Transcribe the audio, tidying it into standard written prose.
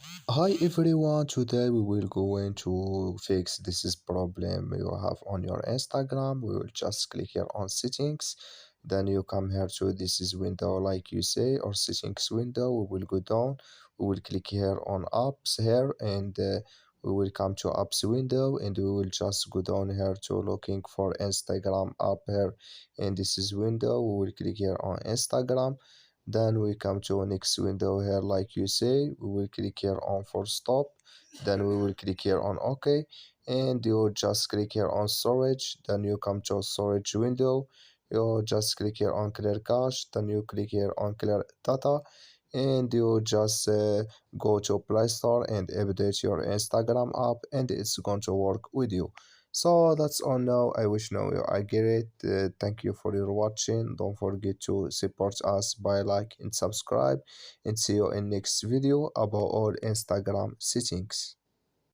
Hi everyone, today we will going to fix this is problem you have on your Instagram. We will just click here on settings, then you come here to this is window like you say or settings window. We will go down, we will click here on apps here and we will come to apps window and we will just go down here to looking for Instagram app here and this is window. We will click here on Instagram, then we come to next window here like you say. We will click here on for stop, then we will click here on OK, and you just click here on storage, then you come to storage window. You just click here on clear cache, then you click here on clear data, and you just go to Play Store and update your Instagram app and it's going to work with you. So that's all now. I wish now you are great. Thank you for your watching. Don't forget to support us by like and subscribe, and see you in next video about all Instagram settings.